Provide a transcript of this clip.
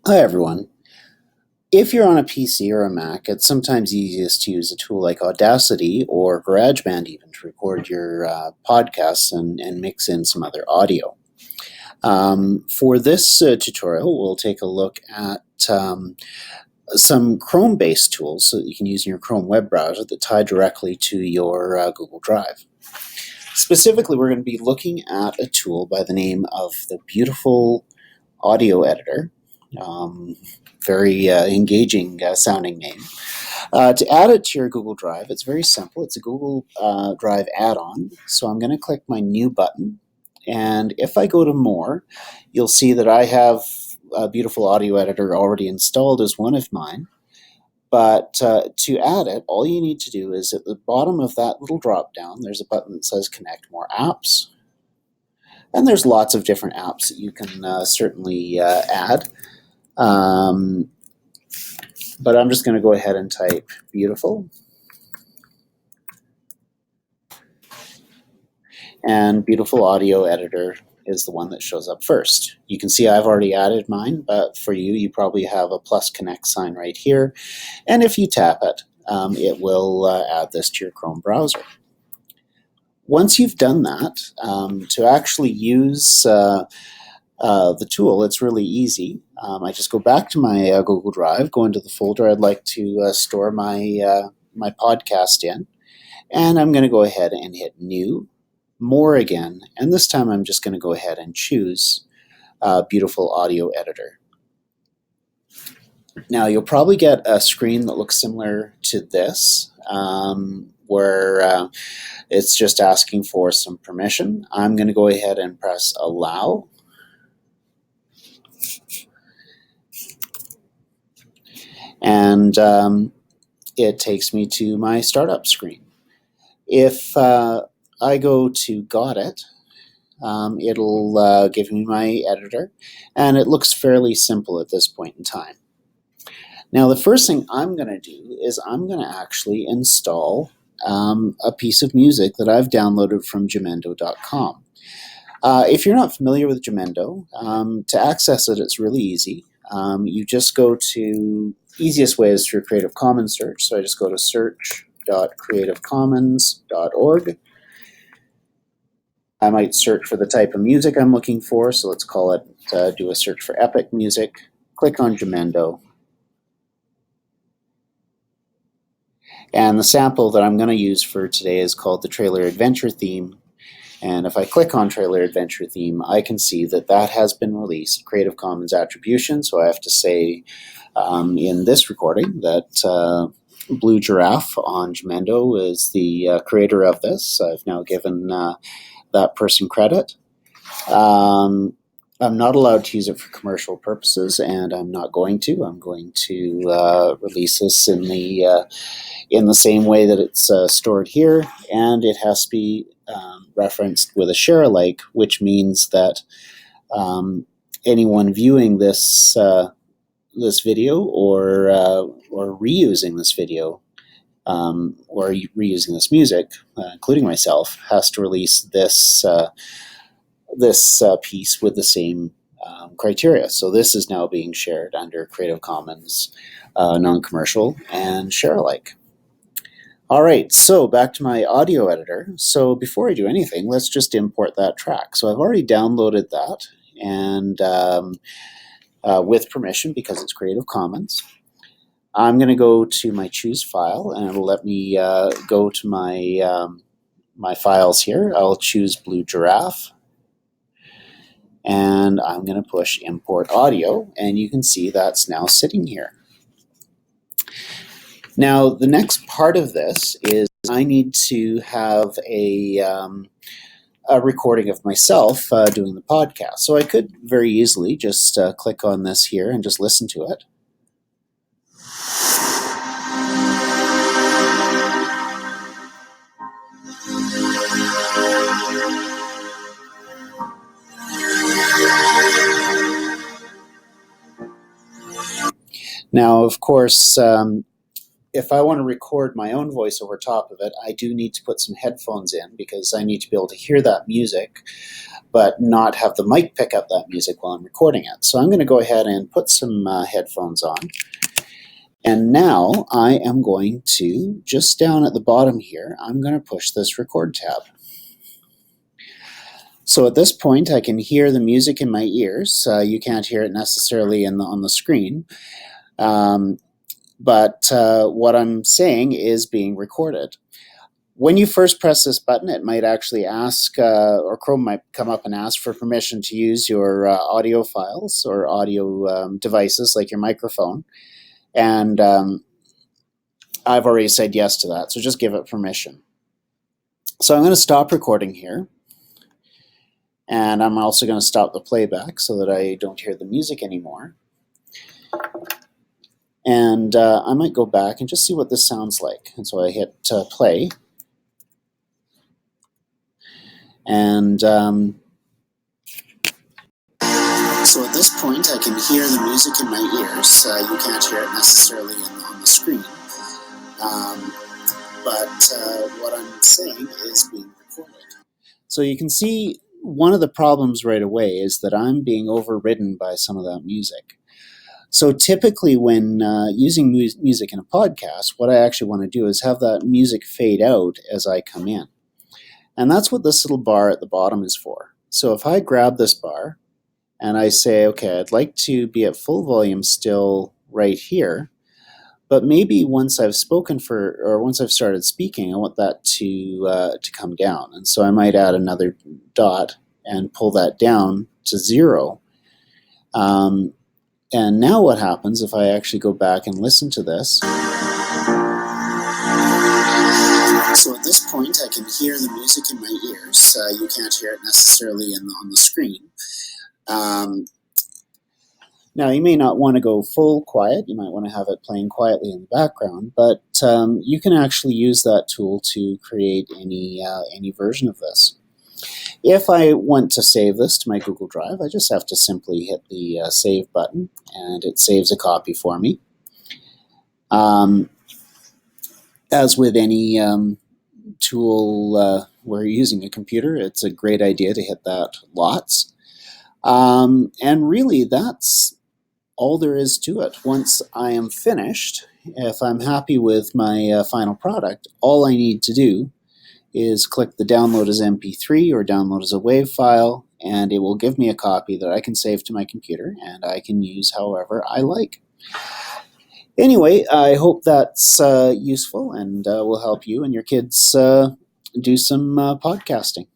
Hi everyone. If you're on a PC or a Mac, it's sometimes easiest to use a tool like Audacity or GarageBand even to record your podcasts and mix in some other audio. For this tutorial, we'll take a look at some Chrome-based tools that you can use in your Chrome web browser that tie directly to your Google Drive. Specifically, we're going to be looking at a tool by the name of the Beautiful Audio Editor. Very engaging sounding name. To add it to your Google Drive, it's very simple. It's a Google Drive add-on. So I'm going to click my New button. And if I go to More, you'll see that I have a Beautiful Audio Editor already installed as one of mine. But to add it, all you need to do is at the bottom of that little drop-down, there's a button that says Connect More Apps. And there's lots of different apps that you can certainly add. But I'm just going to go ahead and type Beautiful. And Beautiful Audio Editor is the one that shows up first. You can see I've already added mine, but for you, you probably have a plus connect sign right here. And if you tap it, it will add this to your Chrome browser. Once you've done that, to actually use the tool, it's really easy. I just go back to my Google Drive, go into the folder I'd like to store my podcast in, and I'm going to go ahead and hit New, More again, and this time I'm just going to go ahead and choose Beautiful Audio Editor. Now you'll probably get a screen that looks similar to this, where it's just asking for some permission. I'm going to go ahead and press Allow. And it takes me to my startup screen. If I go to Got It, it'll give me my editor, and it looks fairly simple at this point in time. Now, the first thing I'm going to do is I'm going to actually install a piece of music that I've downloaded from Jamendo.com. If you're not familiar with Jamendo, to access it, it's really easy. You just go to, easiest way is through Creative Commons search. So I just go to search.creativecommons.org. I might search for the type of music I'm looking for. So let's call it, do a search for epic music. Click on Jamendo. And the sample that I'm going to use for today is called the Trailer Adventure Theme. And if I click on Trailer Adventure Theme, I can see that that has been released, Creative Commons Attribution. So I have to say in this recording that Blue Giraffe on Jamendo is the creator of this. I've now given that person credit. I'm not allowed to use it for commercial purposes, and I'm not going to. I'm going to release this in the same way that it's stored here, and it has to be referenced with a share alike, which means that anyone viewing this this video or reusing this video or reusing this music, including myself, has to release this this piece with the same criteria. So this is now being shared under Creative Commons non-commercial and share alike. All right, so back to my audio editor. So before I do anything, let's just import that track. So I've already downloaded that, and with permission because it's Creative Commons. I'm going to go to my Choose File, and it'll let me go to my my files here. I'll choose Blue Giraffe, and I'm going to push Import Audio, and you can see that's now sitting here. Now, the next part of this is I need to have a recording of myself doing the podcast. So I could very easily just click on this here and just listen to it. Now, of course, if I want to record my own voice over top of it, I do need to put some headphones in because I need to be able to hear that music, but not have the mic pick up that music while I'm recording it. So I'm going to go ahead and put some headphones on. And now I am going to, just down at the bottom here, I'm going to push this record tab. So at this point, I can hear the music in my ears. You can't hear it necessarily on the screen. But what I'm saying is being recorded. When you first press this button, it might actually ask, or Chrome might come up and ask for permission to use your audio files or audio devices like your microphone. And I've already said yes to that, so just give it permission. So I'm going to stop recording here. And I'm also going to stop the playback so that I don't hear the music anymore. And I might go back and just see what this sounds like. And so I hit play. And so at this point, I can hear the music in my ears. You can't hear it necessarily on the screen. But what I'm saying is being recorded. So you can see one of the problems right away is that I'm being overridden by some of that music. So typically when using music in a podcast, what I actually want to do is have that music fade out as I come in. And that's what this little bar at the bottom is for. So if I grab this bar and I say, okay, I'd like to be at full volume still right here, but maybe once I've spoken once I've started speaking, I want that to come down. And so I might add another dot and pull that down to 0. And now what happens if I actually go back and listen to this? So at this point, I can hear the music in my ears. You can't hear it necessarily on the screen. Now, you may not want to go full quiet. You might want to have it playing quietly in the background, but you can actually use that tool to create any version of this. If I want to save this to my Google Drive, I just have to simply hit the Save button, and it saves a copy for me. As with any tool where you're using a computer, it's a great idea to hit that lots. And really, that's all there is to it. Once I am finished, if I'm happy with my final product, all I need to do is click the download as MP3 or download as a WAV file, and it will give me a copy that I can save to my computer and I can use however I like. Anyway, I hope that's useful and will help you and your kids do some podcasting.